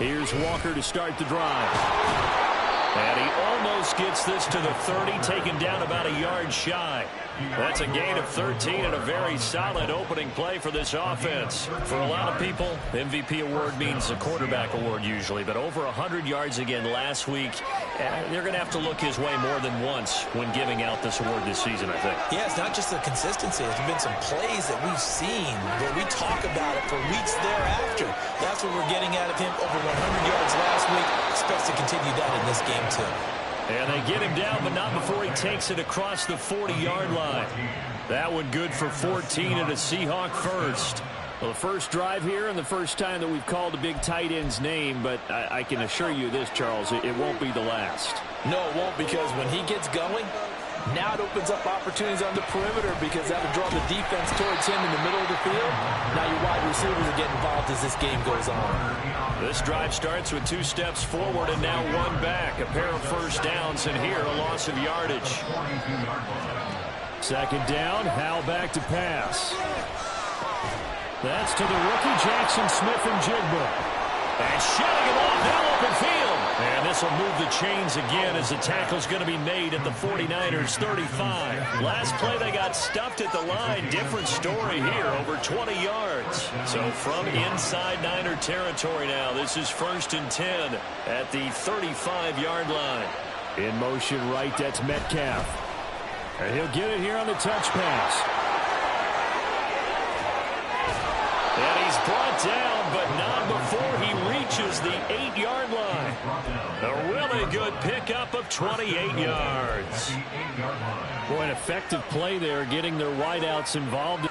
Here's Walker to start the drive. And he almost gets this to the 30, taken down about a yard shy. That's a gain of 13 and a very solid opening play for this offense. For a lot of people, MVP award means a quarterback award usually, but over 100 yards again last week. They're going to have to look his way more than once when giving out this award this season, I think. Yeah, it's not just the consistency. There's been some plays that we've seen where we talk about it for weeks thereafter. That's what we're getting out of him. Over 100 yards last week. Expects to continue that in this game, too. And they get him down, but not before he takes it across the 40-yard line. That one good for 14 and a Seahawk first. Well, the first drive here and the first time that we've called a big tight end's name, but I can assure you this, Charles, it won't be the last. No, it won't, because when he gets going, now it opens up opportunities on the perimeter because that'll draw the defense towards him in the middle of the field. Now your wide receivers are getting involved as this game goes on. This drive starts with 2 steps forward and now 1 back. A pair of first downs, and here a loss of yardage. Second down, Howell back to pass. That's to the rookie, Jackson Smith-Njigba. And shutting it off, now open field. And this will move the chains again as the tackle's going to be made at the 49ers 35. Last play they got stuffed at the line. Different story here, over 20 yards. So from inside Niner territory now, this is 1st and 10 at the 35-yard line. In motion right, that's Metcalf. And he'll get it here on the touch pass. And he's brought down, but not before he reaches the 8-yard line. A really good pickup of 28 yards. Boy, an effective play there, getting their wideouts involved.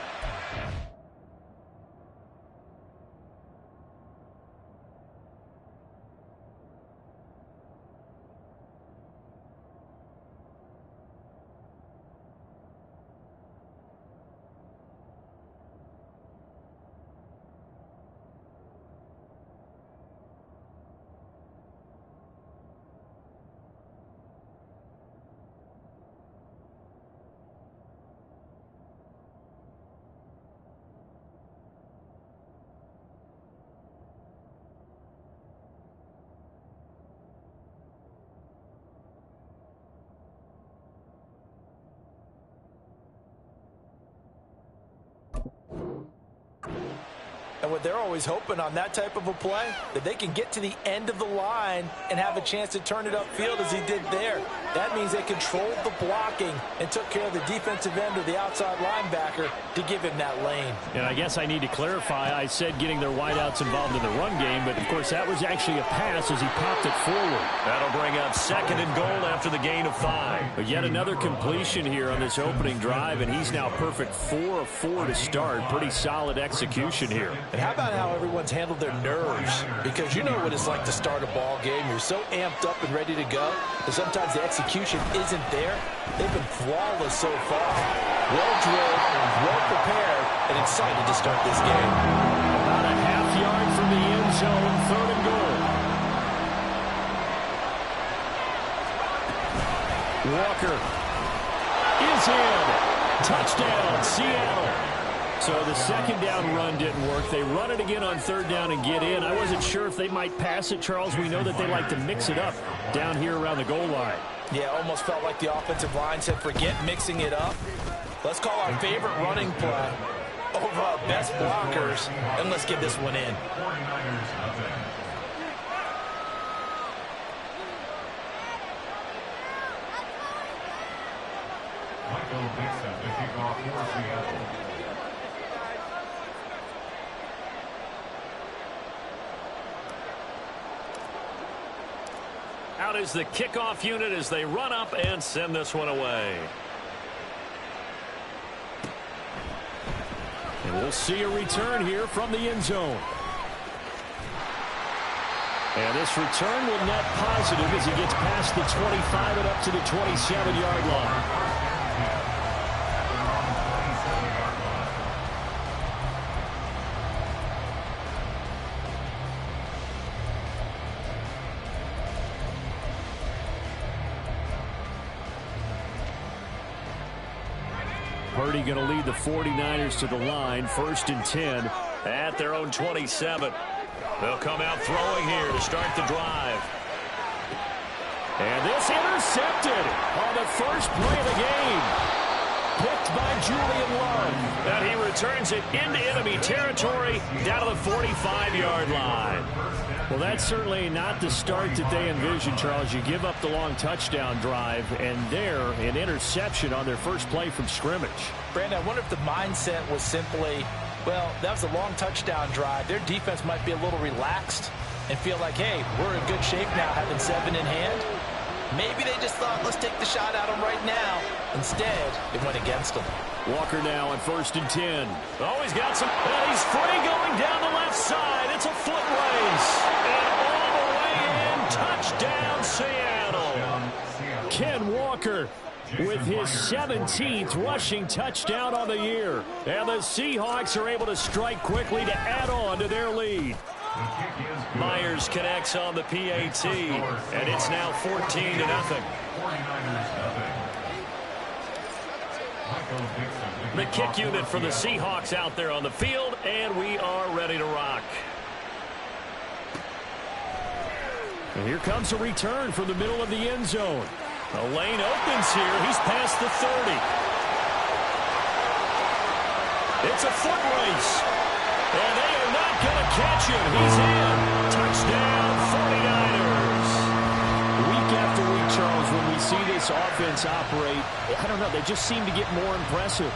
And what they're always hoping on that type of a play, that they can get to the end of the line and have a chance to turn it upfield as he did there. That means they controlled the blocking and took care of the defensive end or the outside linebacker to give him that lane. And I guess I need to clarify, I said getting their wideouts involved in the run game, but of course that was actually a pass as he popped it forward. That'll bring up 2nd and goal after the gain of 5. But yet another completion here on this opening drive, and he's now perfect 4 of 4 to start. Pretty solid execution here. And how about how everyone's handled their nerves? Because you know what it's like to start a ball game. You're so amped up and ready to go, but sometimes the execution isn't there. They've been flawless so far. Well drilled, well prepared, and excited to start this game. About a half yard from the end zone, 3rd and goal. Walker is in. Touchdown, Seattle. So the 2nd down run didn't work. They run it again on 3rd down and get in. I wasn't sure if they might pass it, Charles. We know that they like to mix it up down here around the goal line. Yeah, almost felt like the offensive line said, forget mixing it up. Let's call our favorite running play over our best blockers, and let's get this one in. Out is the kickoff unit as they run up and send this one away. And we'll see a return here from the end zone. And this return will net positive as he gets past the 25 and up to the 27-yard line. Purdy going to lead the 49ers to the line, 1st and 10 at their own 27. They'll come out throwing here to start the drive. And this intercepted on the first play of the game. Picked by Julian Love. And he returns it into enemy territory down to the 45-yard line. Well, that's certainly not the start that they envisioned, Charles. You give up the long touchdown drive, and there, an interception on their first play from scrimmage. Brandon, I wonder if the mindset was simply, well, that was a long touchdown drive. Their defense might be a little relaxed and feel like, hey, we're in good shape now having 7 in hand. Maybe they just thought, let's take the shot at him right now. Instead, it went against them. Walker now on 1st and 10. Oh, he's got some. And he's free going down the left side. It's a foot race. And all the way in. Touchdown, Seattle. Ken Walker with his 17th rushing touchdown on the year. And the Seahawks are able to strike quickly to add on to their lead. Myers connects on the PAT, and it's now 14-0. The kick unit for the Seahawks out there on the field, and we are ready to rock. And here comes a return from the middle of the end zone. The lane opens here. He's past the 30. It's a foot race. And they are not going to catch him. He's in. Touchdown, 49ers. Week after week, Charles, when we see this offense operate, I don't know, they just seem to get more impressive.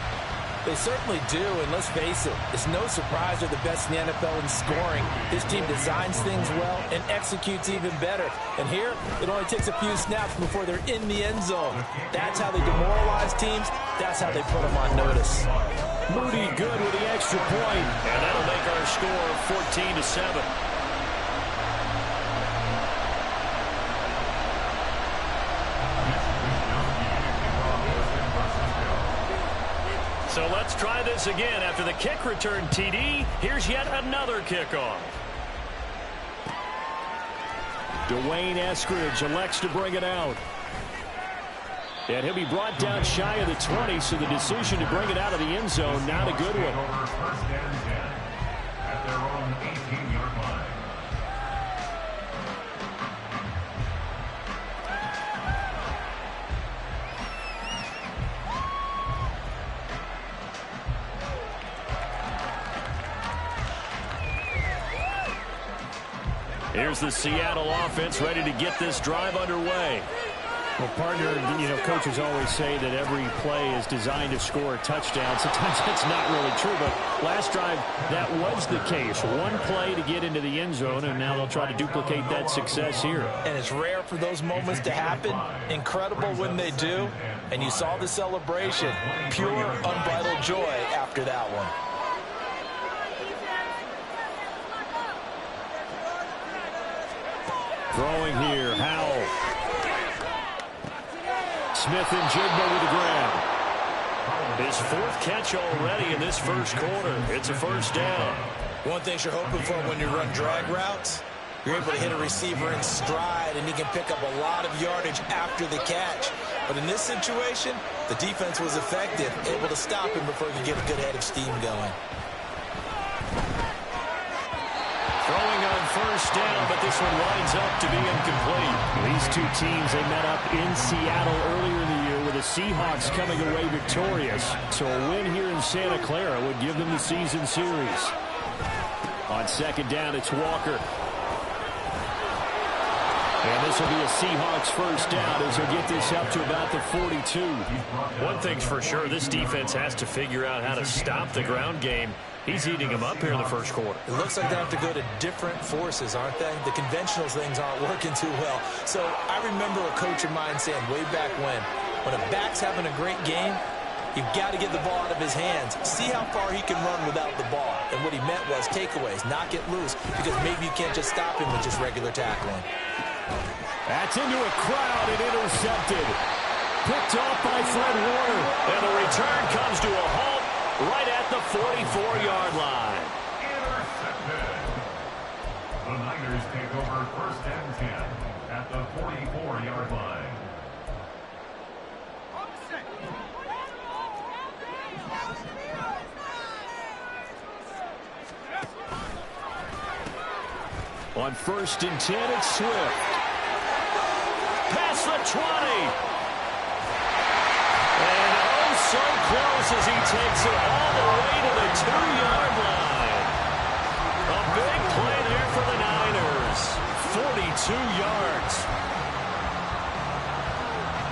They certainly do, and let's face it, it's no surprise they're the best in the NFL in scoring. This team designs things well and executes even better. And here, it only takes a few snaps before they're in the end zone. That's how they demoralize teams. That's how they put them on notice. Moody good with the extra point, and that'll make our score 14-7. So let's try this again. After the kick return TD, here's yet another kickoff. Dwayne Eskridge elects to bring it out. And he'll be brought down shy of the 20, so the decision to bring it out of the end zone, not a good one. Here's the Seattle offense ready to get this drive underway. Well, partner, coaches always say that every play is designed to score a touchdown. Sometimes that's not really true, but last drive, that was the case. One play to get into the end zone, and now they'll try to duplicate that success here. And it's rare for those moments to happen. Incredible when they do. And you saw the celebration. Pure, unbridled joy after that one. Throwing here, Howell. Smith and Jigba with the grab. His 4th catch already in this first quarter. It's a first down. One thing you're hoping for when you run drag routes, you're able to hit a receiver in stride, and he can pick up a lot of yardage after the catch. But in this situation, the defense was effective, able to stop him before he could get a good head of steam going. Throwing on first down, but this one winds up to be incomplete. These two teams, they met up in Seattle earlier in the year with the Seahawks coming away victorious. So a win here in Santa Clara would give them the season series. On second down, it's Walker. And this will be a Seahawks first down as he'll get this up to about the 42. One thing's for sure, this defense has to figure out how to stop the ground game. He's eating them up here in the first quarter. It looks like they have to go to different forces, aren't they? The conventional things aren't working too well. So I remember a coach of mine saying way back when a back's having a great game, you've got to get the ball out of his hands. See how far he can run without the ball. And what he meant was takeaways, not get loose, because maybe you can't just stop him with just regular tackling. That's into a crowd and intercepted. Picked off by Fred Warner. And the return comes to a halt right at the 44-yard line. Intercepted. The Niners take over 1st and 10 at the 44-yard line. On 1st and 10, it's Swift. Past the 20. And oh, so close as he takes it all the way to the 2-yard line. A big play there for the Niners. 42 yards.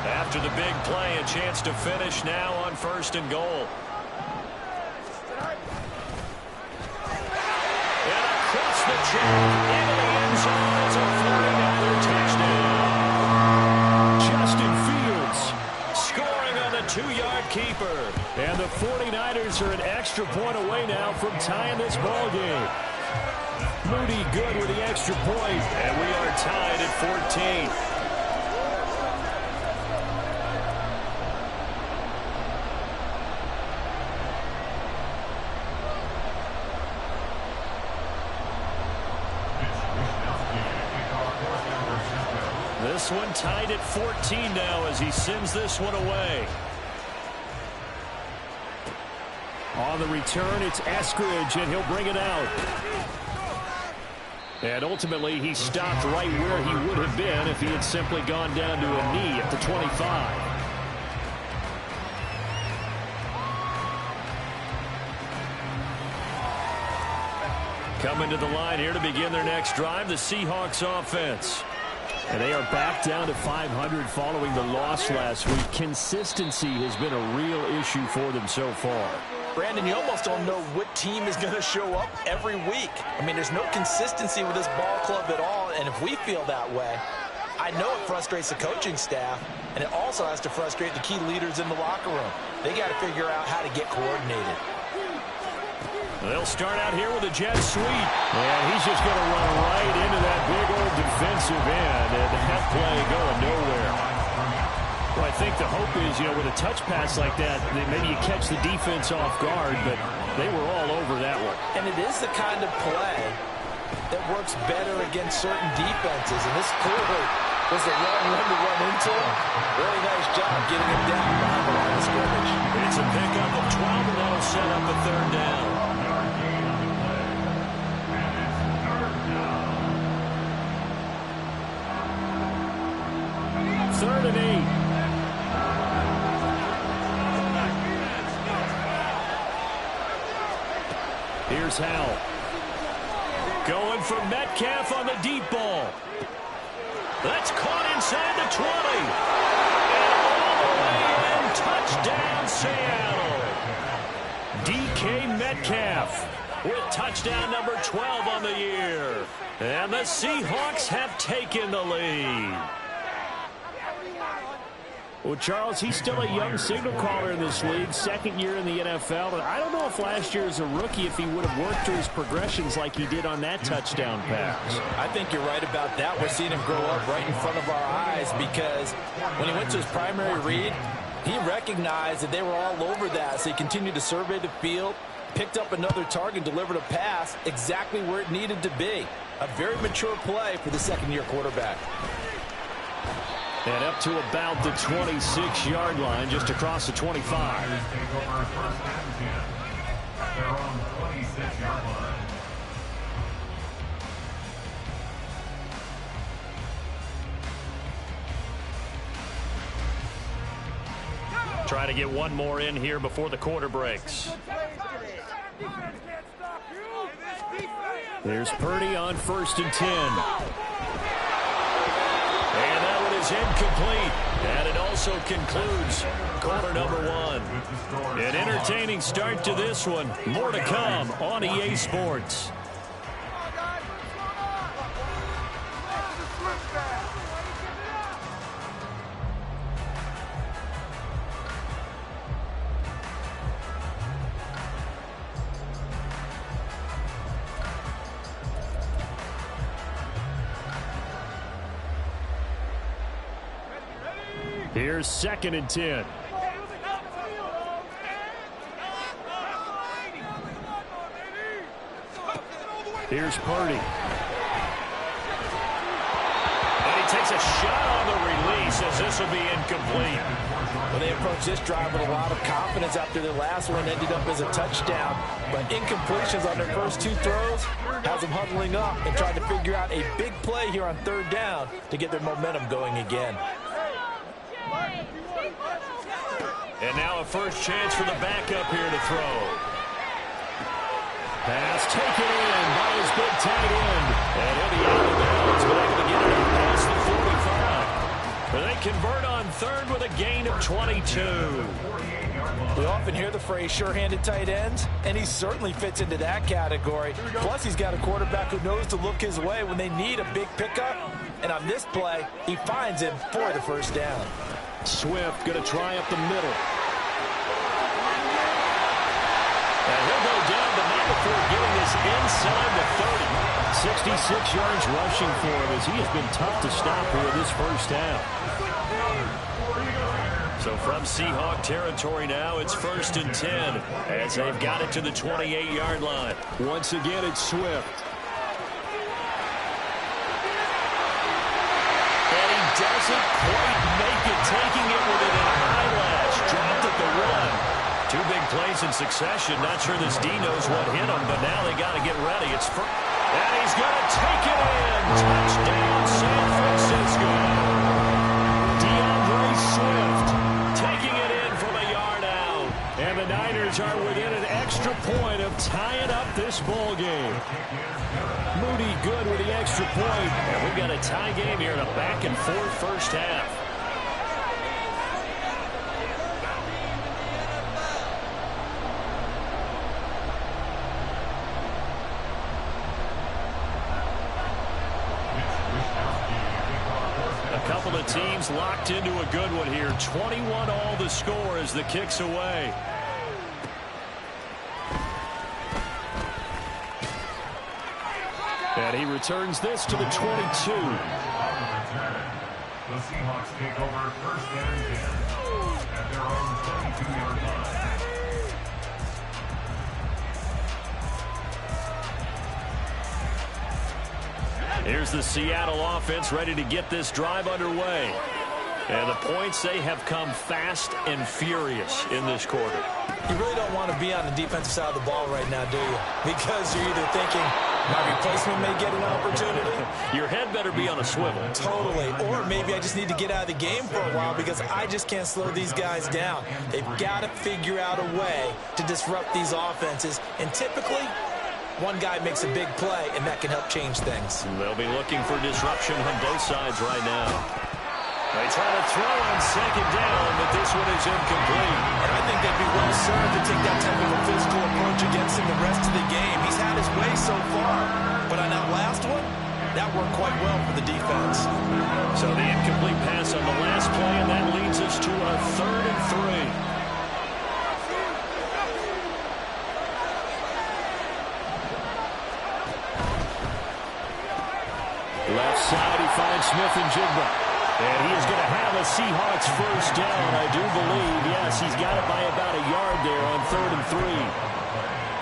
After the big play, a chance to finish now on 1st and goal. And across the track into the end zone is a 49er touchdown. Justin Fields scoring on the 2-yard keeper. And the 49ers are an extra point away now from tying this ball game. Moody good with the extra point, and we are tied at 14. This one tied at 14 now as he sends this one away. On the return, it's Eskridge, and he'll bring it out. And ultimately, he stopped right where he would have been if he had simply gone down to a knee at the 25. Coming to the line here to begin their next drive, the Seahawks offense. And they are back down to 500 following the loss last week. Consistency has been a real issue for them so far. Brandon, you almost don't know what team is going to show up every week. I mean, there's no consistency with this ball club at all, and if we feel that way, I know it frustrates the coaching staff, and it also has to frustrate the key leaders in the locker room. They got to figure out how to get coordinated. They'll start out here with a jet sweep. And he's just going to run right into that big old defensive end. And that play going nowhere. Well, I think the hope is, with a touch pass like that, that maybe you catch the defense off guard, but they were all over that one. And it is the kind of play that works better against certain defenses. And this clearly was the wrong one to run into. Really nice job getting him down behind the line of scrimmage. It's a pickup of 12, and that'll set up a 3rd down. Third and 8. Here's Howell. Going for Metcalf on the deep ball. That's caught inside the 20. And all the way in. Touchdown, Seattle. DK Metcalf with touchdown number 12 on the year. And the Seahawks have taken the lead. Well, Charles, he's still a young signal caller in this league, 2nd year in the NFL. And I don't know if last year as a rookie, if he would have worked through his progressions like he did on that touchdown pass. I think you're right about that. We're seeing him grow up right in front of our eyes because when he went to his primary read, he recognized that they were all over that. So he continued to survey the field, picked up another target, delivered a pass exactly where it needed to be. A very mature play for the 2nd-year quarterback. And up to about the 26-yard line, just across the 25. Take over 1st and 10 at their own 26-yard line. Try to get one more in here before the quarter breaks. There's Purdy on 1st and 10. And that one is incomplete. And it also concludes quarter number 1. An entertaining start to this one. More to come on EA Sports. Here's 2nd and 10. Here's Purdy. And he takes a shot on the release. he says this will be incomplete. Well, they approached this drive with a lot of confidence after their last one ended up as a touchdown. But incompletions on their first two throws has them huddling up and trying to figure out a big play here on third down to get their momentum going again. And now a first chance for the backup here to throw. Pass taken in by his big tight end. And he'll be out of bounds, but able to get it out past the 45. But they convert on third with a gain of 22. We often hear the phrase sure-handed tight ends, and he certainly fits into that category. Plus, he's got a quarterback who knows to look his way when they need a big pickup. And on this play, he finds him for the first down. Swift going to try up the middle. And he'll go down, but not before getting this inside the 30. 66 yards rushing for him as he has been tough to stop here this first half. So from Seahawk territory now, it's 1st and 10 as they've got it to the 28-yard line. Once again, it's Swift. And he doesn't quite make it, taking it within an eyelash. Dropped at the 1. Two big plays in succession. Not sure this D knows what hit him, but now they got to get ready. It's first. And he's going to take it in. Touchdown, San Francisco. DeAndre Swift taking it in from a yard out. And the Niners are within an extra point of tying up this ball game. Moody good with the extra point. And we've got a tie game here in a back-and-forth first half. Couple of teams locked into a good one here. 21 all the score as the kick's away. And he returns this to the 22. The Seahawks take over 1st and 10 at their own 22-yard line. Here's the Seattle offense ready to get this drive underway. And the points, they have come fast and furious in this quarter. You really don't want to be on the defensive side of the ball right now, do you? Because you're either thinking my replacement may get an opportunity. Your head better be on a swivel. Totally. Or maybe I just need to get out of the game for a while because I just can't slow these guys down. They've got to figure out a way to disrupt these offenses. And typically, one guy makes a big play, and that can help change things. They'll be looking for disruption on both sides right now. They try to throw on second down, but this one is incomplete. And I think they'd be well served to take that type of a physical approach against him the rest of the game. He's had his way so far, but on that last one, that worked quite well for the defense. So the incomplete pass on the last play, and that leads us to a 3rd and 3. Left side, he finds Smith-Njigba. And he is going to have a Seahawks first down, I do believe. Yes, he's got it by about a yard there on 3rd and 3.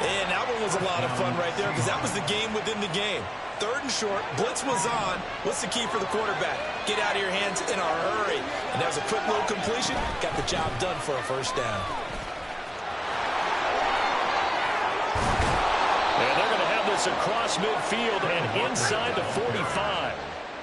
And that one was a lot of fun right there because that was the game within the game. 3rd and short, blitz was on. What's the key for the quarterback? Get out of your hands in a hurry. And that was a quick little completion. Got the job done for a first down. And they're going to have this across midfield and inside the 45.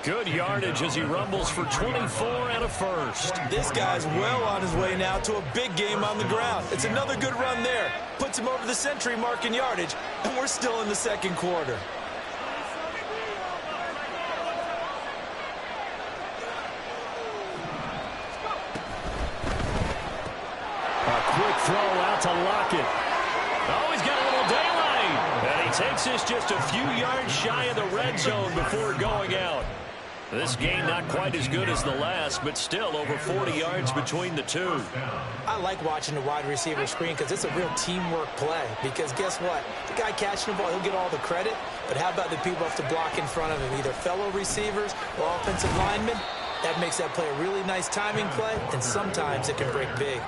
Good yardage as he rumbles for 24 and a first. This guy's well on his way now to a big game on the ground. It's another good run there. Puts him over the century mark in yardage, and we're still in the second quarter. A quick throw out to Lockett. Oh, he's got a little daylight. And he takes this just a few yards shy of the red zone before going out. This game not quite as good as the last, but still over 40 yards between the two. I like watching the wide receiver screen because it's a real teamwork play. Because guess what? The guy catching the ball, he'll get all the credit. But how about the people have to block in front of him, either fellow receivers or offensive linemen? That makes that play a really nice timing play, and sometimes it can break big.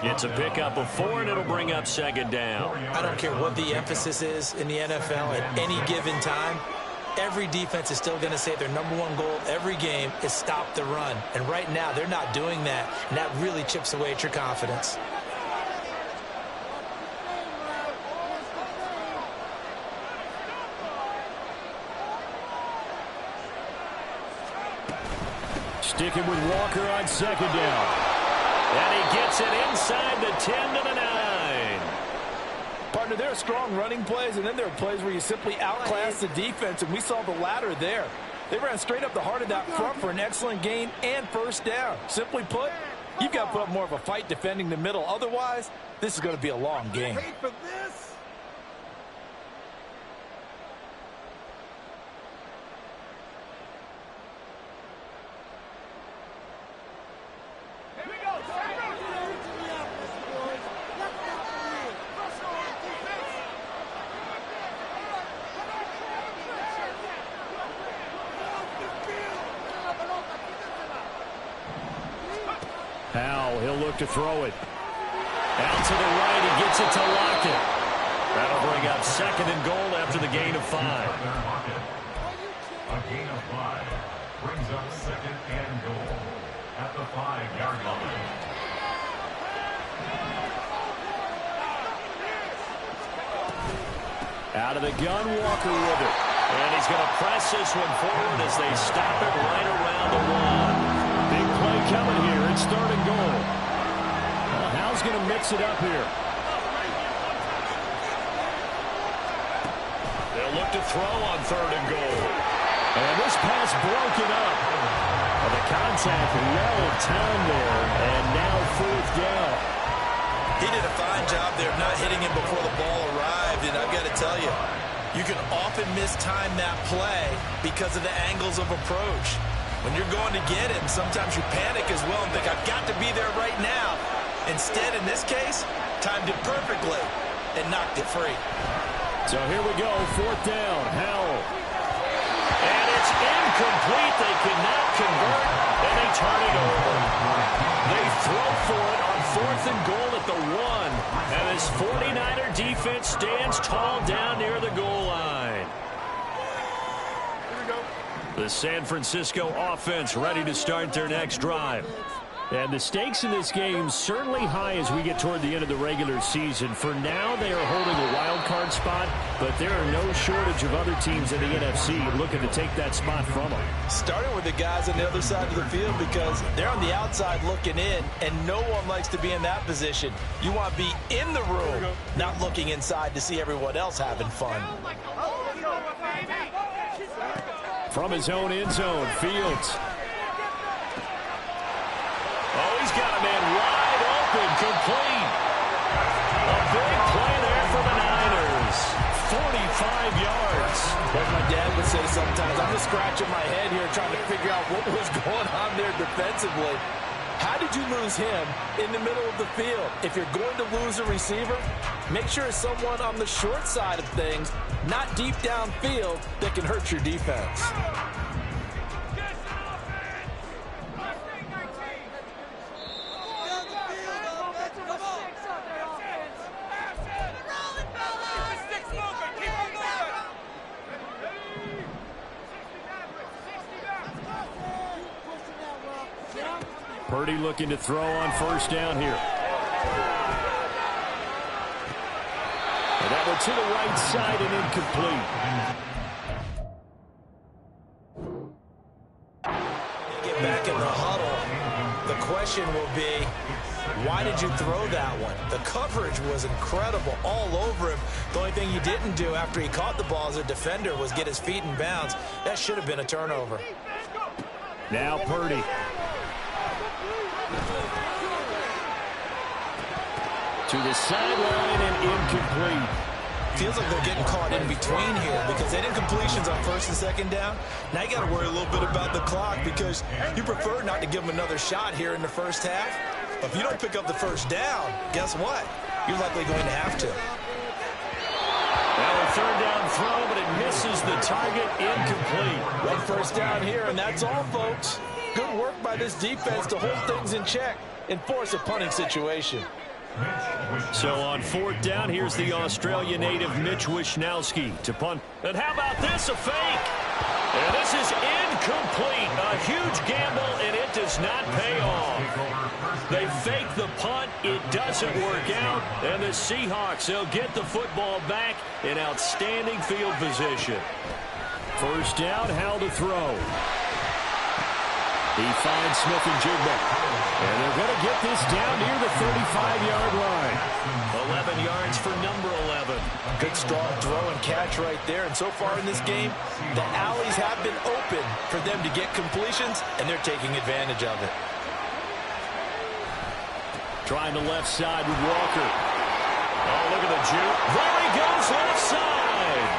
It's a pickup of 4, and it'll bring up second down. I don't care what the emphasis is in the NFL at any given time. every defense is still going to say their #1 goal every game is stop the run. And right now, they're not doing that, and that really chips away at your confidence. Sticking with Walker on second down. And he gets it inside the 10 to the 9. Partner, there are strong running plays, and then there are plays where you simply outclass the defense, and we saw the latter there. They ran straight up the heart of that front for an excellent gain and first down. Simply put, you've got to put up more of a fight defending the middle. Otherwise, this is going to be a long game. Powell, he'll look to throw it. Out to the right, he gets it to Lockett. That'll bring up second and goal after the gain of 5. A gain of 5 brings up second and goal at the 5-yard line. Out of the gun, Walker with it. And he's going to press this one forward as they stop it right around the 1. Big play coming here. It's third and goal. Well, Hal's going to mix it up here. They'll look to throw on third and goal. And this pass broken up. Well, the contact well timed there. And now fourth down. He did a fine job there of not hitting him before the ball arrived, and I've got to tell you, you can often mistime that play because of the angles of approach. When you're going to get him, sometimes you panic as well and think, I've got to be there right now. Instead, in this case, timed it perfectly and knocked it free. So here we go, fourth down, Howell. And it's incomplete. They cannot convert, and they turn it over. They throw for it on fourth and goal at the 1. And this 49er defense stands tall down near the goal line. The San Francisco offense ready to start their next drive. And the stakes in this game certainly high as we get toward the end of the regular season. For now, they are holding a wild card spot, but there are no shortage of other teams in the NFC looking to take that spot from them. Starting with the guys on the other side of the field because they're on the outside looking in, and no one likes to be in that position. You want to be in the room, not looking inside to see everyone else having fun. From his own end zone, Fields. Oh, he's got a man wide open, complete. A big play there for the Niners. 45 yards. Like my dad would say sometimes, I'm just scratching my head here trying to figure out what was going on there defensively. How did you lose him in the middle of the field? If you're going to lose a receiver, make sure it's someone on the short side of things, not deep downfield, that can hurt your defense. Purdy looking to throw on first down here. And that one to the right side and incomplete. Get back in the huddle. The question will be, why did you throw that one? The coverage was incredible all over him. The only thing he didn't do after he caught the ball as a defender was get his feet in bounds. That should have been a turnover. Now Purdy. To the sideline and incomplete. Feels like they're getting caught in between here because they didn't completions on first and second down. Now you got to worry a little bit about the clock because you prefer not to give them another shot here in the first half. But if you don't pick up the first down, guess what? You're likely going to have to. Well, a third down throw, but it misses the target, incomplete. One first down here, and that's all, folks. Good work by this defense to hold things in check and force a punting situation. So on fourth down, here's the Australia native Mitch Wishnowsky to punt. And how about this, a fake? And this is incomplete. A huge gamble, and it does not pay off. They fake the punt. It doesn't work out. And the Seahawks, they'll get the football back in outstanding field position. First down, Howell to throw. He finds Smith-Njigba. And they're going to get this down near the 35-yard line. 11 yards for number 11. Good strong throw and catch right there. And so far in this game, the alleys have been open for them to get completions, and they're taking advantage of it. Trying the left side with Walker. Oh, look at the juke. There he goes, left side.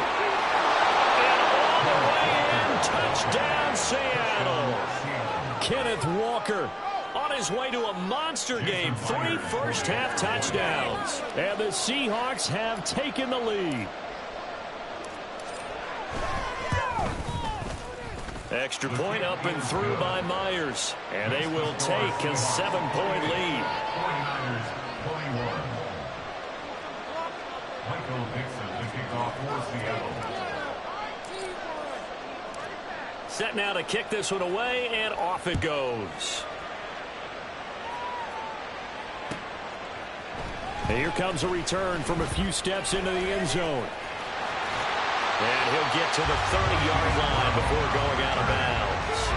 And all the way in, touchdown Seattle. Kenneth Walker on his way to a monster game. 3 first-half touchdowns. And the Seahawks have taken the lead. Extra point up and through by Myers. And they will take a 7-point lead. 49ers 21. Michael Dixon to kick off for Seattle. Set now to kick this one away, and off it goes. Here comes a return from a few steps into the end zone. And he'll get to the 30-yard line before going out of bounds.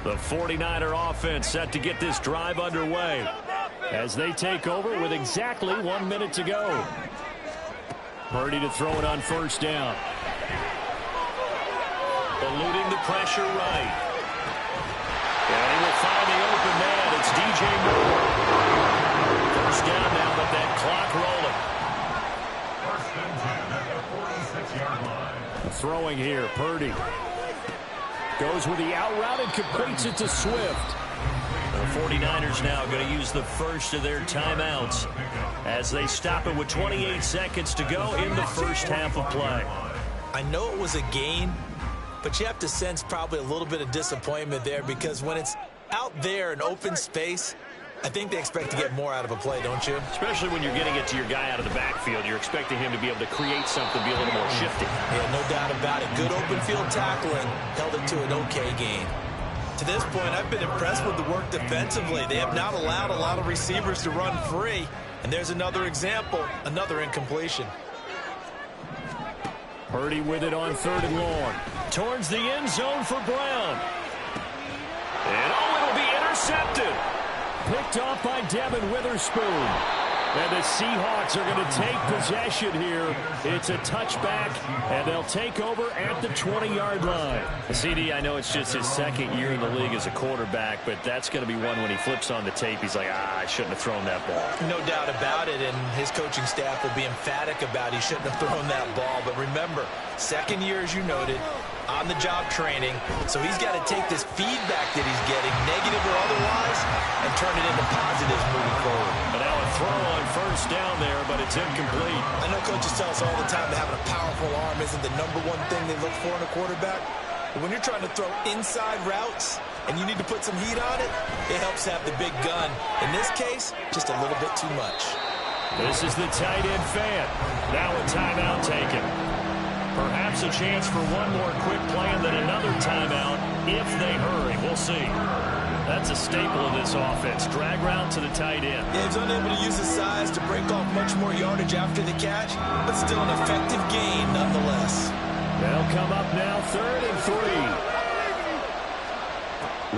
The 49er offense set to get this drive underway as they take over with exactly 1 minute to go. Purdy to throw it on first down. Eluding the pressure right. And he will find the open man. It's DJ Moore. First down now with that clock rolling. First and 10 at the 46-yard line. Throwing here, Purdy. Goes with the out route and completes it to Swift. The 49ers now going to use the first of their timeouts as they stop it with 28 seconds to go in the first half of play. I know it was a gain, but you have to sense probably a little bit of disappointment there because when it's out there in open space, I think they expect to get more out of a play, don't you? Especially when you're getting it to your guy out of the backfield. You're expecting him to be able to create something, be a little more shifty. Yeah, no doubt about it. Good open field tackling held it to an okay gain. To this point, I've been impressed with the work defensively. They have not allowed a lot of receivers to run free. And there's another example, another incompletion. Purdy with it on 3rd and long. Towards the end zone for Brown. And it'll be intercepted. Picked off by Devin Witherspoon. And the Seahawks are going to take possession here. It's a touchback, and they'll take over at the 20-yard line. CD, I know it's just his second year in the league as a quarterback, but that's going to be one when he flips on the tape. He's like, I shouldn't have thrown that ball. No doubt about it, and his coaching staff will be emphatic about he shouldn't have thrown that ball. But remember, second year, as you noted, on-the-job training, so he's got to take this feedback that he's getting, negative or otherwise, and turn it into positives moving forward. And now a throw on first down there, but it's incomplete. I know coaches tell us all the time that having a powerful arm isn't the #1 thing they look for in a quarterback. But when you're trying to throw inside routes and you need to put some heat on it, it helps have the big gun. In this case, just a little bit too much. This is the tight end fan. Now a timeout taken. Perhaps a chance for one more quick play and then another timeout if they hurry. We'll see. That's a staple of this offense. Drag route to the tight end. Yeah, he's unable to use his size to break off much more yardage after the catch, but still an effective gain nonetheless. They'll come up now 3rd and 3.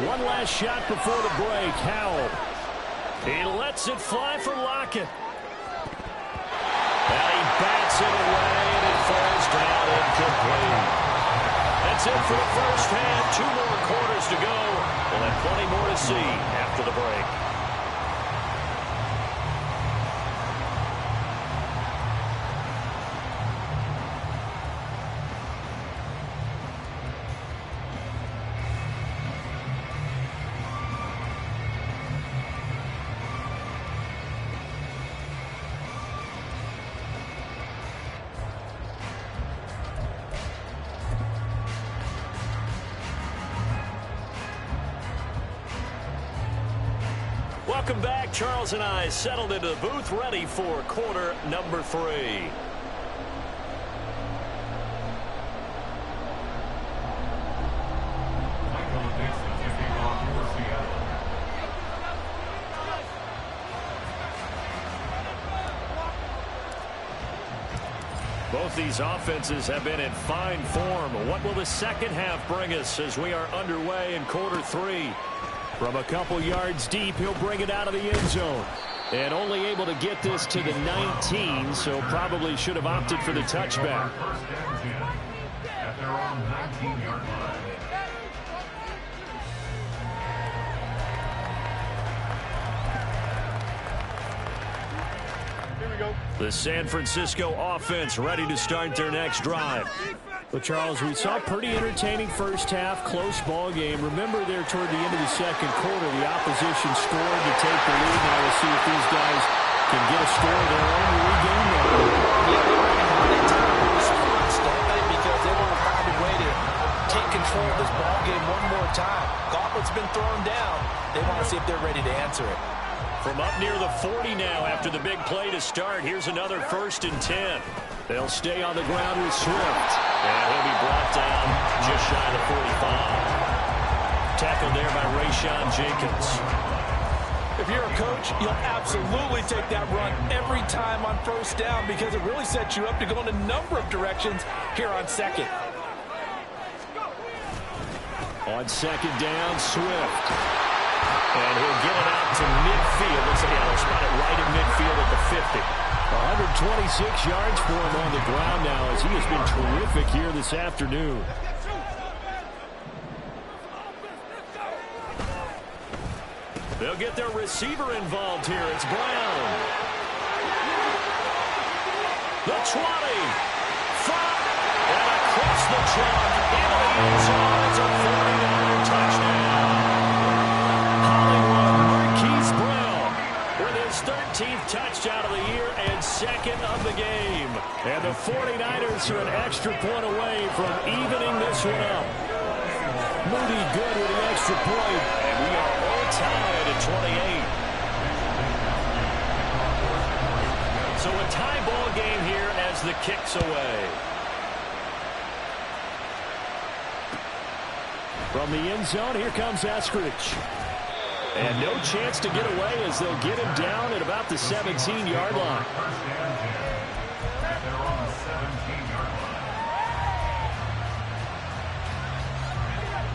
One last shot before the break. Howell. He lets it fly for Lockett. And he bats it away, and it falls down incomplete. That's it for the first half. 2 more quarters to go. We'll have plenty more to see after the break. Welcome back. Charles and I settled into the booth, ready for quarter number 3. Michael Dixon to kick off for Seattle. Both these offenses have been in fine form. What will the second half bring us as we are underway in quarter 3? From a couple yards deep, he'll bring it out of the end zone. And only able to get this to the 19, so probably should have opted for the touchback. First and 10 at their own 19-yard line. The San Francisco offense ready to start their next drive. Well, Charles, we saw a pretty entertaining first half, close ball game. Remember there toward the end of the second quarter, the opposition scored to take the lead. Now we'll see if these guys can get a score of their own to regain that lead. Yeah, they were behind at times, don't they? Because they want to find a way to take control of this ball game one more time. Gauntlet's been thrown down. They want to see if they're ready to answer it. From up near the 40 now after the big play to start, here's another 1st and 10. They'll stay on the ground with Swift. And he'll be brought down just shy of the 45. Tackled there by Rayshawn Jenkins. If you're a coach, you'll absolutely take that run every time on first down because it really sets you up to go in a number of directions here on second. On second down, Swift. And he'll get it out to midfield. Looks like they'll spot it right at midfield at the 50. 126 yards for him on the ground now as he has been terrific here this afternoon. They'll get their receiver involved here. It's Brown. The 20. Front. And across the chalk into the end zone. It's a 40-yard touchdown. Hollywood Marquise Brown with his 13th touchdown of the year and 2nd of the game. And the 49ers are an extra point away from evening this one up. Moody good with the extra point. And we are all tied at 28. So a tie ball game here as the kick's away. From the end zone, here comes Eskridge. And no chance to get away as they'll get him down at about the 17-yard line.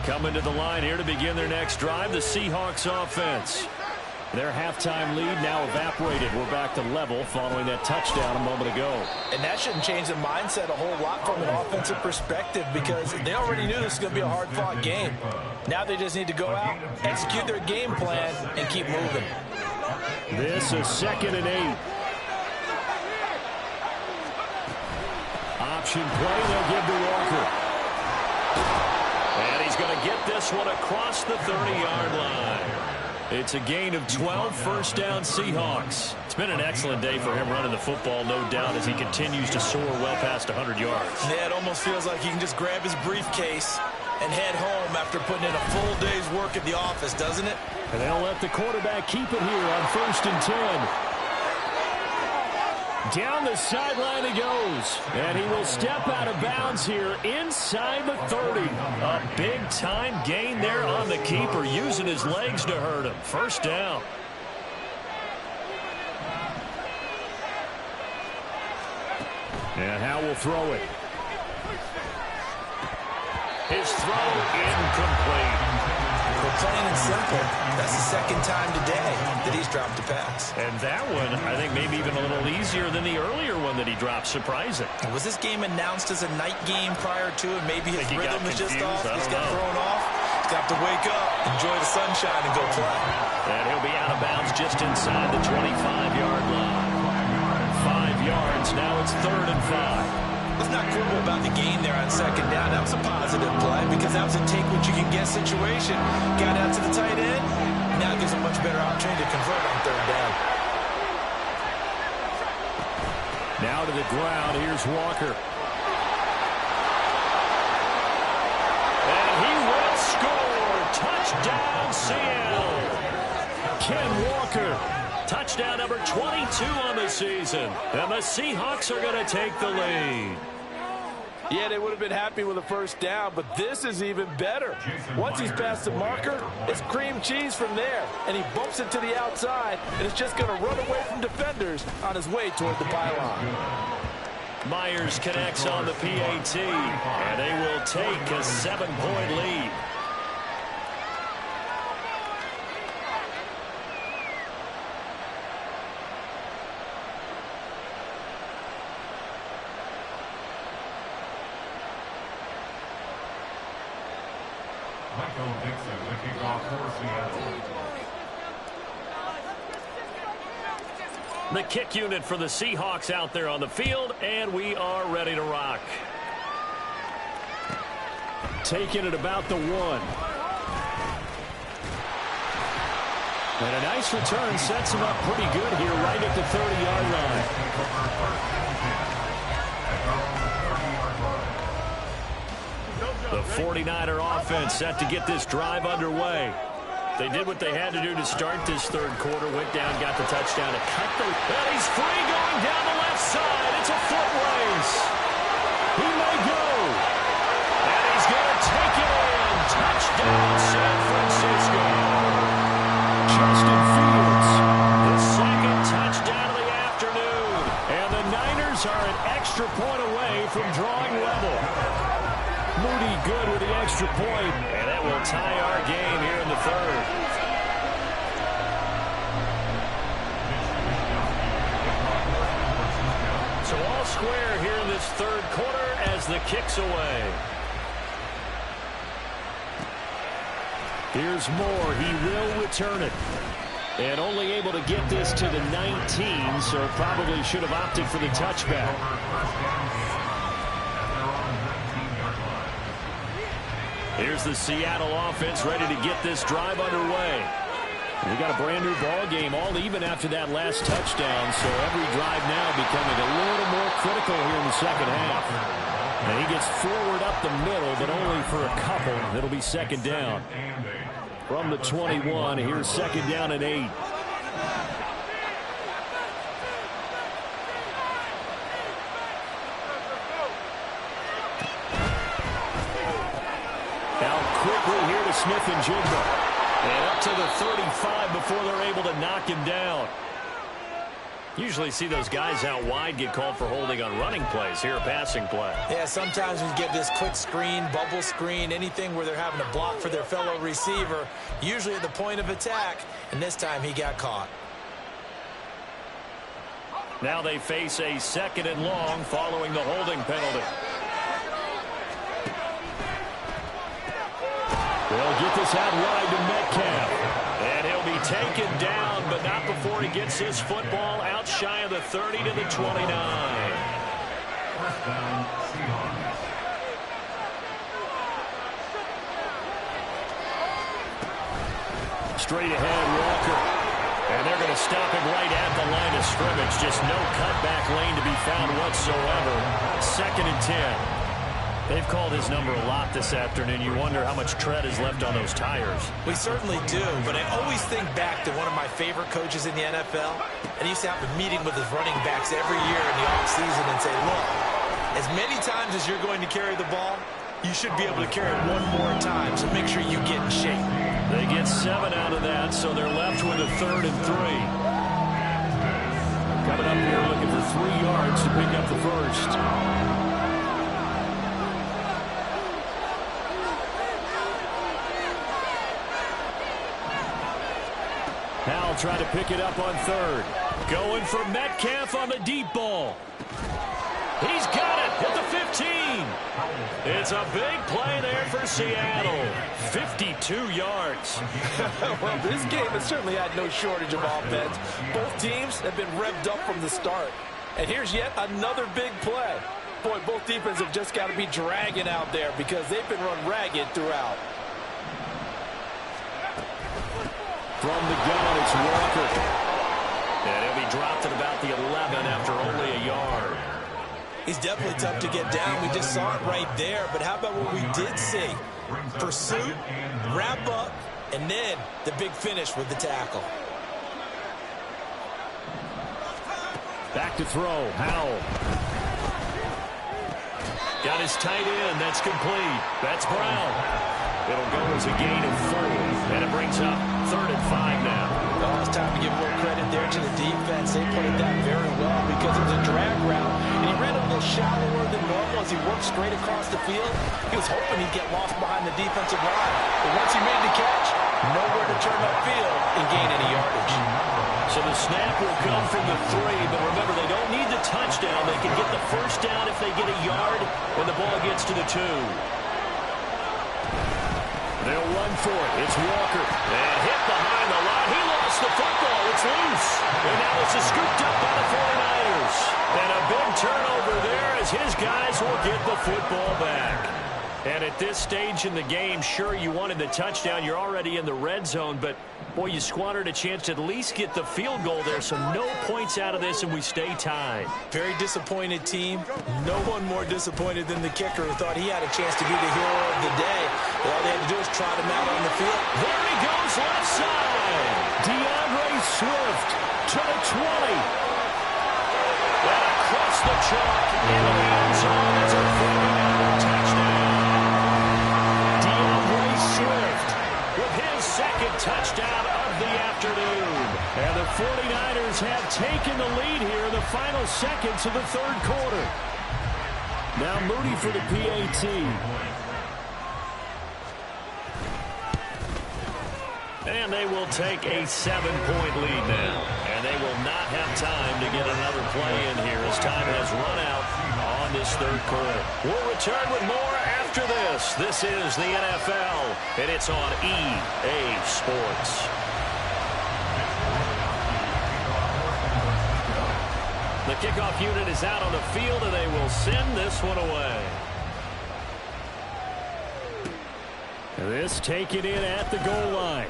Coming to the line here to begin their next drive, the Seahawks offense. Their halftime lead now evaporated. We're back to level following that touchdown a moment ago. And that shouldn't change the mindset a whole lot from an offensive perspective because they already knew this was going to be a hard-fought game. Now they just need to go out, execute their game plan, and keep moving. This is 2nd and 8. Option play, they'll give to Walker. And he's going to get this one across the 30-yard line. It's a gain of 12, first down Seahawks. It's been an excellent day for him running the football, no doubt, as he continues to soar well past 100 yards. Yeah, it almost feels like he can just grab his briefcase and head home after putting in a full day's work at the office, doesn't it? And they'll let the quarterback keep it here on 1st and 10. Down the sideline he goes. And he will step out of bounds here inside the 30. A big-time gain there on the keeper, using his legs to hurt him. First down. And Howe will throw it. His throw incomplete. Well, plain and simple, that's the 2nd time today that he's dropped a pass. And that one, I think, maybe even a little easier than the earlier one that he dropped. Surprising. Was this game announced as a night game prior to it? Maybe his rhythm was just off. He's got thrown off. He's got to wake up, enjoy the sunshine, and go play. And he'll be out of bounds just inside the 25-yard line. 5 yards. Now it's 3rd and 5. Let's not quibble about the gain there on 2nd down. That was a positive play because that was a take-what-you-can-get situation. Got out to the tight end. Now it gives a much better opportunity to convert on 3rd down. Now to the ground. Here's Walker. And he will score. Touchdown, Seattle. Ken Walker. Touchdown number 22 on the season. And the Seahawks are going to take the lead. Yeah, they would have been happy with a first down, but this is even better. Once he's past the marker, it's cream cheese from there. And he bumps it to the outside, and it's just going to run away from defenders on his way toward the pylon. Myers connects on the PAT, and they will take a 7-point lead. Michael Dixon, the kickoff for Seattle. The kick unit for the Seahawks out there on the field, and we are ready to rock. Taking it about the 1. And a nice return sets him up pretty good here right at the 30-yard line. The 49er offense set to get this drive underway. They did what they had to do to start this third quarter. Went down, got the touchdown to cut the... And he's free going down the left side. It's a foot race. He may go. And he's going to take it in. Touchdown, San Francisco. Justin Fields. The second touchdown of the afternoon. And the Niners are an extra point away from drawing level. Moody good with the extra point, and that will tie our game here in the third. So all square here in this third quarter as the kick's away. Here's Moore. He will return it. And only able to get this to the 19, so probably should have opted for the touchback. Here's the Seattle offense ready to get this drive underway. We got a brand new ball game, all even after that last touchdown, so every drive now becoming a little more critical here in the second half. And he gets forward up the middle, but only for a couple. It'll be second down. From the 21, here's second down and 8. Quickly here to Smith and Jigba. And up to the 35 before they're able to knock him down. Usually see those guys out wide get called for holding on running plays. Here a passing play. Yeah, sometimes we get this quick screen, bubble screen, anything where they're having to block for their fellow receiver, usually at the point of attack, and this time he got caught. Now they face a second and long following the holding penalty. They'll get this out wide to Metcalf. And he'll be taken down, but not before he gets his football out shy of the 30 to the 29. First down, Seahawks. Straight ahead, Walker. And they're going to stop him right at the line of scrimmage. Just no cutback lane to be found whatsoever. Second and 10. They've called his number a lot this afternoon. You wonder how much tread is left on those tires. We certainly do, but I always think back to one of my favorite coaches in the NFL. And he used to have a meeting with his running backs every year in the offseason and say, look, as many times as you're going to carry the ball, you should be able to carry it one more time, so make sure you get in shape. They get 7 out of that, so they're left with a 3rd and 3. Coming up here looking for 3 yards to pick up the first. Powell trying to pick it up on 3rd. Going for Metcalf on the deep ball. He's got it at the 15. It's a big play there for Seattle. 52 yards. Well, this game has certainly had no shortage of offense. Both teams have been revved up from the start. And here's yet another big play. Boy, both defenses have just got to be dragging out there because they've been run ragged throughout. From the gun, it's Walker. And he'll be dropped at about the 11 after only a yard. He's definitely tough to get down. We just saw it right there. But how about what we did see? Pursuit, wrap up, and then the big finish with the tackle. Back to throw. Howell. Got his tight end. That's complete. That's Brown. It'll go as a gain of 4. And it brings up 3rd and 5 now. Oh, it's time to give more credit there to the defense. They played that very well because it was a drag route, and he ran a little shallower than normal as he worked straight across the field. He was hoping he'd get lost behind the defensive line. But once he made the catch, nowhere to turn upfield and gain any yardage. So the snap will come from the 3, but remember, they don't need the touchdown. They can get the first down if they get a yard when the ball gets to the 2. They'll run for it. It's Walker. And hit behind the line. He lost the football. It's loose. And now this is scooped up by the 49ers. And a big turnover there as his guys will get the football back. And at this stage in the game, sure, you wanted the touchdown. You're already in the red zone, but, boy, you squandered a chance to at least get the field goal there, so no points out of this, and we stay tied. Very disappointed team. No one more disappointed than the kicker who thought he had a chance to be the hero of the day. All they had to do is trot him out on the field. There he goes, left side. DeAndre Swift to the 20. And across the chalk into the end zone. It's a 49er touchdown. Swift with his 2nd touchdown of the afternoon. And the 49ers have taken the lead here in the final seconds of the 3rd quarter. Now Moody for the PAT. And they will take a 7-point lead now. And they will not have time to get another play in here as time has run out on this 3rd quarter. We'll return with more after this. This is the NFL, and it's on EA Sports. The kickoff unit is out on the field, and they will send this one away. This taken in at the goal line.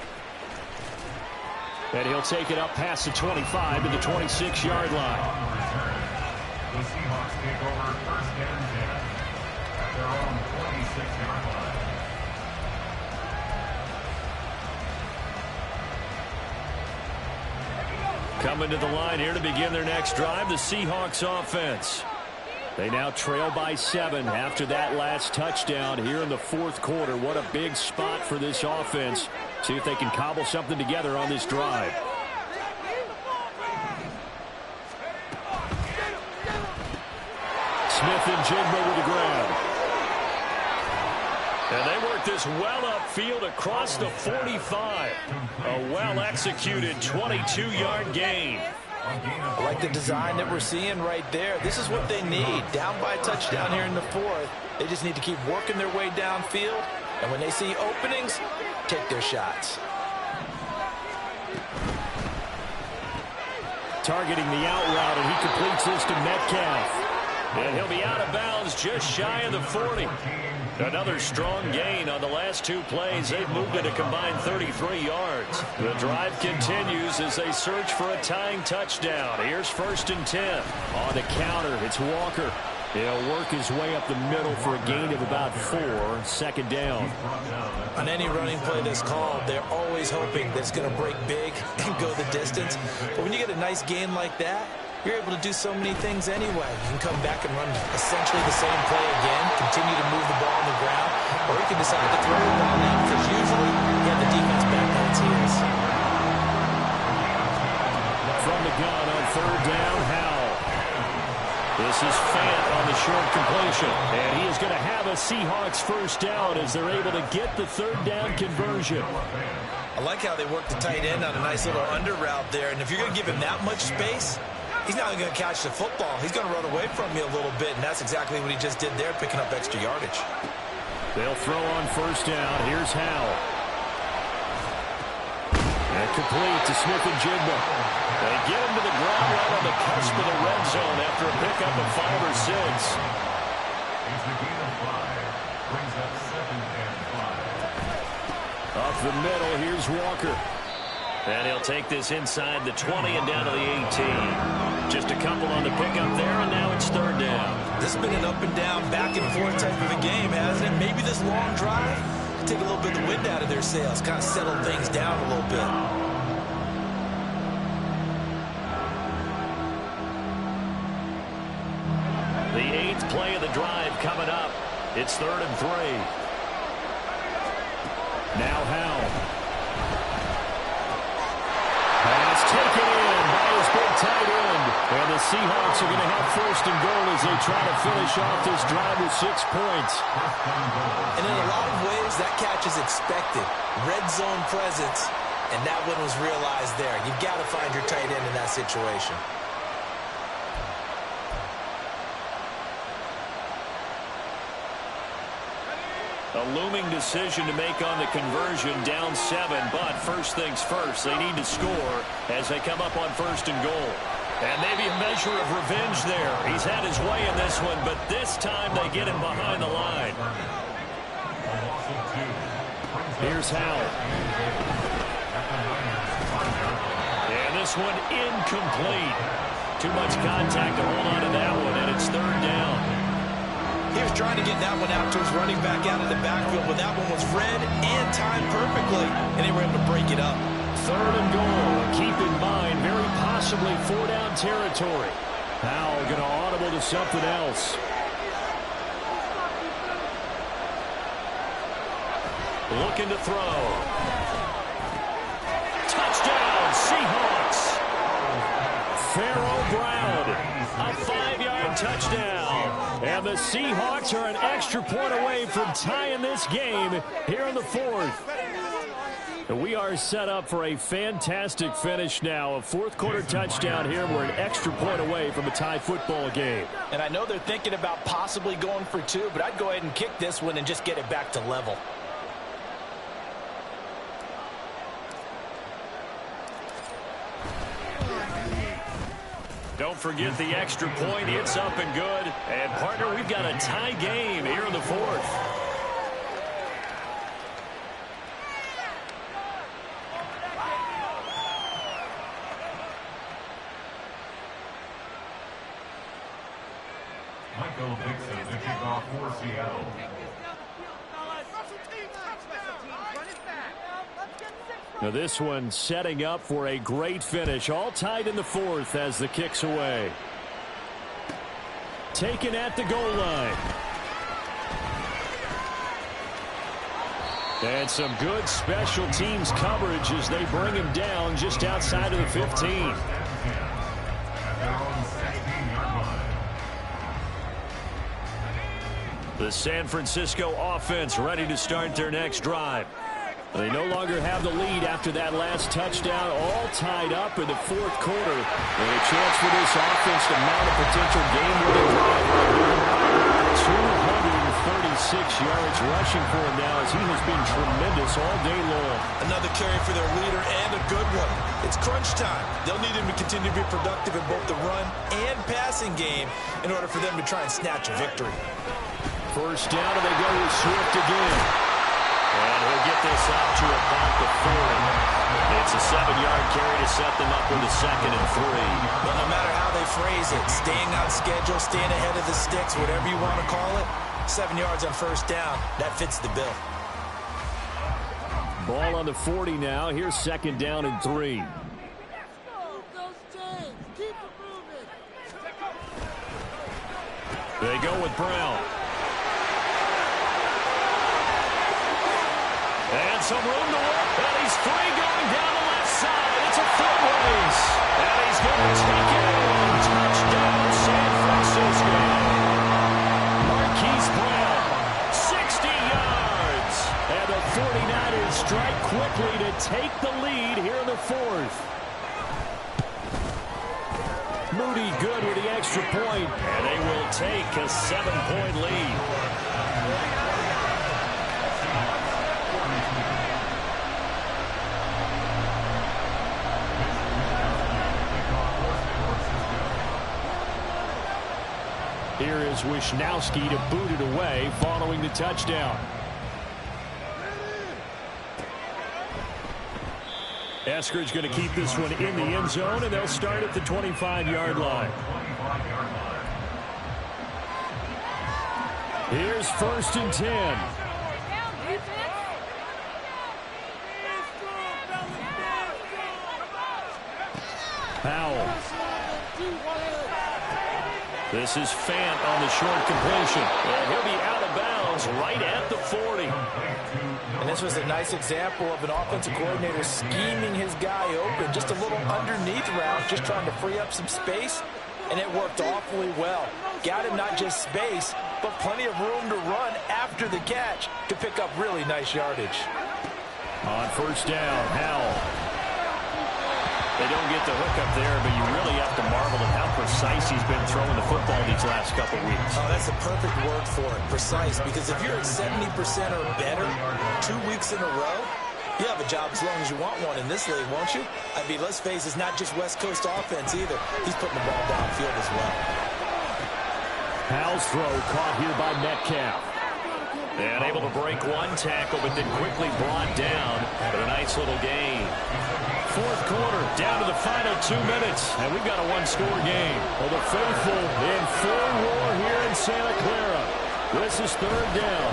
And he'll take it up past the 25 to the 26-yard line. The Seahawks take over 1st and 10 at their own 26-yard line. Coming to the line here to begin their next drive, the Seahawks offense. They now trail by 7 after that last touchdown here in the 4th quarter. What a big spot for this offense. See if they can cobble something together on this drive. Smith and Jigba with the grab. And they work this well upfield across the 45. A well-executed 22-yard gain. I like the design that we're seeing right there. This is what they need. Down by a touchdown here in the 4th. They just need to keep working their way downfield. And when they see openings, take their shots. Targeting the out route, and he completes this to Metcalf. And he'll be out of bounds just shy of the 40. Another strong gain on the last 2 plays. They've moved it a combined 33 yards. The drive continues as they search for a tying touchdown. Here's 1st and 10. On the counter, it's Walker. He'll work his way up the middle for a gain of about 4. 2nd down. On any running play that's called, they're always hoping that it's going to break big and go the distance. But when you get a nice gain like that, you're able to do so many things anyway. You can come back and run essentially the same play again, continue to move the ball on the ground, or you can decide to throw the ball now because usually you have the defense back on its heels. From the gun on 3rd down, Howell. This is Fant on the short completion. And he is going to have a Seahawks 1st down as they're able to get the 3rd down conversion. I like how they work the tight end on a nice little under route there. And if you're going to give him that much space, he's not going to catch the football. He's going to run away from you a little bit, and that's exactly what he just did there, picking up extra yardage. They'll throw on 1st down. Here's Howell. And complete to Smith and Jigba. They get him to the ground right on the cusp of the red zone after a pickup of 5 or 6. It's the gain of 5. Brings up 2nd and 5. Up the middle, here's Walker. And he'll take this inside the 20 and down to the 18. Just a couple on the pickup there, and now it's 3rd down. This has been an up and down, back and forth type of a game, hasn't it? Maybe this long drive take a little bit of the wind out of their sails, kind of settle things down a little bit. The 8th play of the drive coming up. It's 3rd and 3. Now Howell. Pass taken in by his big tight end. And the Seahawks are going to have 1st and goal as they try to finish off this drive with 6 points. And in a lot of ways, that catch is expected. Red zone presence, and that one was realized there. You've got to find your tight end in that situation. A looming decision to make on the conversion, down 7, but first things first, they need to score as they come up on 1st and goal. And maybe a measure of revenge there. He's had his way in this one, but this time they get him behind the line. Here's Howell. And this one incomplete. Too much contact to hold on to that one, and it's 3rd down. He was trying to get that one out to his running back out of the backfield, but that one was read and timed perfectly, and they were able to break it up. 3rd and goal. Keep in mind, very possibly 4-down territory. Howell going to audible to something else. Looking to throw. Touchdown, Seahawks. Pharaoh Brown, a 5-yard touchdown. And the Seahawks are an extra point away from tying this game here in the 4th. And we are set up for a fantastic finish now. A 4th-quarter touchdown here. We're an extra point away from a tie football game. And I know they're thinking about possibly going for 2, but I'd go ahead and kick this one and just get it back to level. Don't forget the extra point. It's up and good. And, partner, we've got a tie game here in the 4th. Michael Dixon to kick off for Seattle. Now this one setting up for a great finish. All tied in the 4th as the kick's away. Taken at the goal line. And some good special teams coverage as they bring him down just outside of the 15. The San Francisco offense ready to start their next drive. They no longer have the lead after that last touchdown, all tied up in the 4th quarter. And a chance for this offense to mount a potential game-winning drive right here. 236 yards rushing for him now as he has been tremendous all day long. Another carry for their leader and a good one. It's crunch time. They'll need him to continue to be productive in both the run and passing game in order for them to try and snatch a victory. 1st down, and they go with Swift again. And he'll get this out to about the 40. It's a 7-yard carry to set them up with a 2nd and 3. Well, no matter how they phrase it, staying on schedule, staying ahead of the sticks, whatever you want to call it, 7 yards on 1st down, that fits the bill. Ball on the 40 now. Here's 2nd down and 3. They go with Brown. And some room to work, and he's free going down the left side. It's a foot race, and he's going to take it in. Touchdown, San Francisco. Marquise Brown, 60 yards. And the 49ers strike quickly to take the lead here in the 4th. Moody good with the extra point, and they will take a 7-point lead. Here is Wisnowski to boot it away following the touchdown. Eskridge going to keep this one in the end zone, and they'll start at the 25-yard line. Here's 1st and 10. Powell. This is Fant on the short completion. And he'll be out of bounds right at the 40. And this was a nice example of an offensive coordinator scheming his guy open. Just a little underneath route, just trying to free up some space. And it worked awfully well. Got him not just space, but plenty of room to run after the catch to pick up really nice yardage. On first down, Howell. They don't get the hook up there, but you really have to marvel at how precise he's been throwing the football these last couple weeks. Oh, that's a perfect word for it, precise, because if you're at 70% or better 2 weeks in a row, you have a job as long as you want one in this league, won't you? I mean, let's face it, it's not just West Coast offense either. He's putting the ball downfield as well. Howell's throw caught here by Metcalf. And able to break one tackle, but then quickly brought down. But a nice little gain. Fourth quarter, down to the final 2 minutes. And we've got a one-score game. Well, the faithful in full roar here in Santa Clara. This is third down.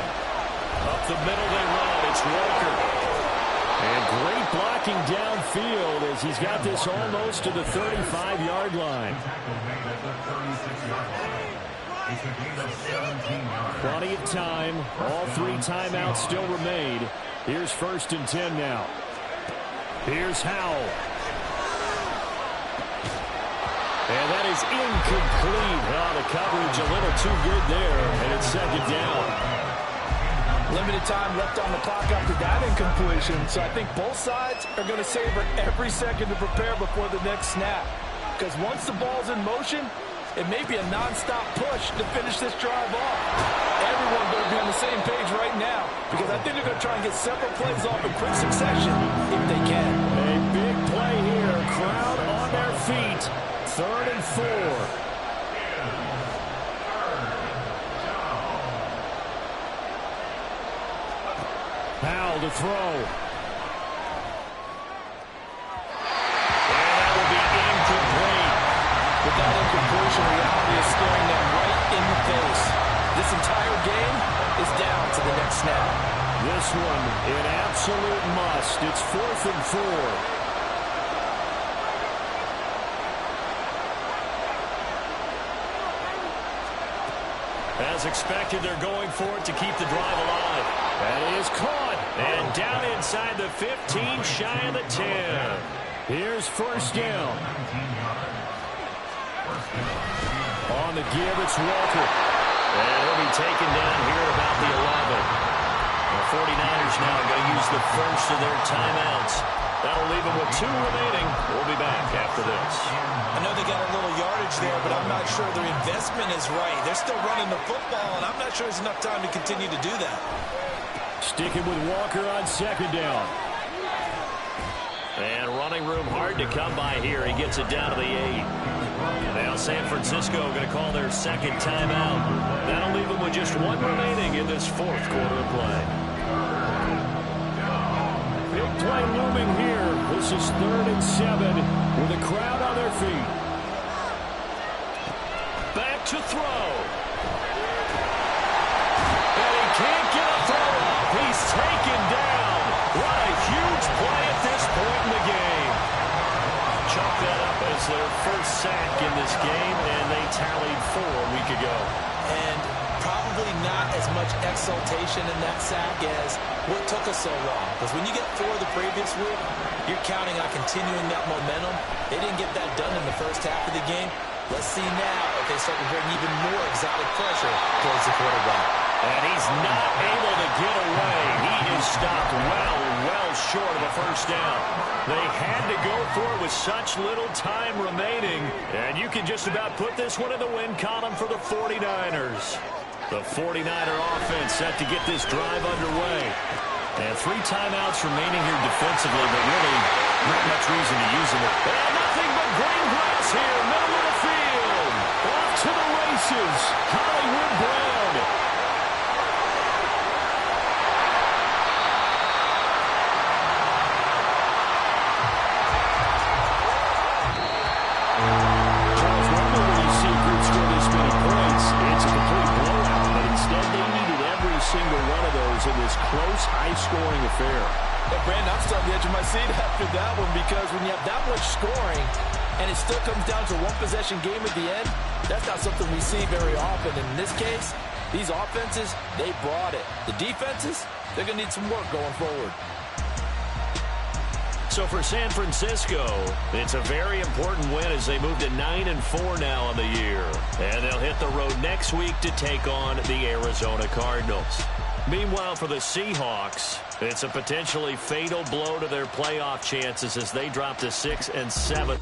Up the middle they run. It's Walker. And great blocking downfield as he's got this almost to the 35-yard line. Plenty of time. All 3 timeouts still remain. Here's 1st and 10 now. Here's Howell. And that is incomplete. Oh, the coverage a little too good there. And it's 2nd down. Limited time left on the clock after that incompletion. So I think both sides are going to savor every second to prepare before the next snap. Because once the ball's in motion, it may be a non-stop push to finish this drive off. Everyone better be on the same page right now, because I think they're going to try and get several plays off in quick succession if they can. A big play here. Crowd on their feet. 3rd and 4. Howell to throw. And that will be incomplete. With that incompletion, reality is staring them right in the face. This entire game is down to the next snap. This one, an absolute must. It's 4th and 4. As expected, they're going for it to keep the drive alive. That is caught. And down inside the 15, shy of the 10. Here's 1st down. On the give, it's Walker. And he'll be taken down here at about the 11. The 49ers now are going to use the first of their timeouts. That'll leave them with 2 remaining. We'll be back after this. I know they got a little yardage there, but I'm not sure their investment is right. They're still running the football, and I'm not sure there's enough time to continue to do that. Sticking with Walker on 2nd down. And running room hard to come by here. He gets it down to the 8. Now San Francisco going to call their 2nd timeout. That'll leave them with just 1 remaining in this 4th quarter of play. Big play looming here. This is 3rd and 7 with a crowd on their feet. Back to throw. And he can't get a throw up. He's taken down. What a huge play at this point in the game. Chalk that up as their first sack in this game, and they tallied 4 a week ago. And probably not as much exultation in that sack as what took us so long. Because when you get 4 the previous week, you're counting on continuing that momentum. They didn't get that done in the first half of the game. Let's see now if they start to bring even more exotic pressure towards the quarterback. And he's not able to get away. He is stopped well short of a first down. They had to go for it with such little time remaining. And you can just about put this one in the win column for the 49ers. The 49er offense set to get this drive underway. And 3 timeouts remaining here defensively, but really not much reason to use them. And nothing but green grass here, middle of the field. Off to the races, Hollywood Brown. Single one of those in this close, high-scoring affair. Hey, Brandon, I'm still on the edge of my seat after that one because when you have that much scoring, and it still comes down to one-possession game at the end, that's not something we see very often. And in this case, these offenses, they brought it. The defenses, they're going to need some work going forward. So for San Francisco, it's a very important win as they move to 9-4 now on the year. And they'll hit the road next week to take on the Arizona Cardinals. Meanwhile, for the Seahawks, it's a potentially fatal blow to their playoff chances as they drop to 6-7.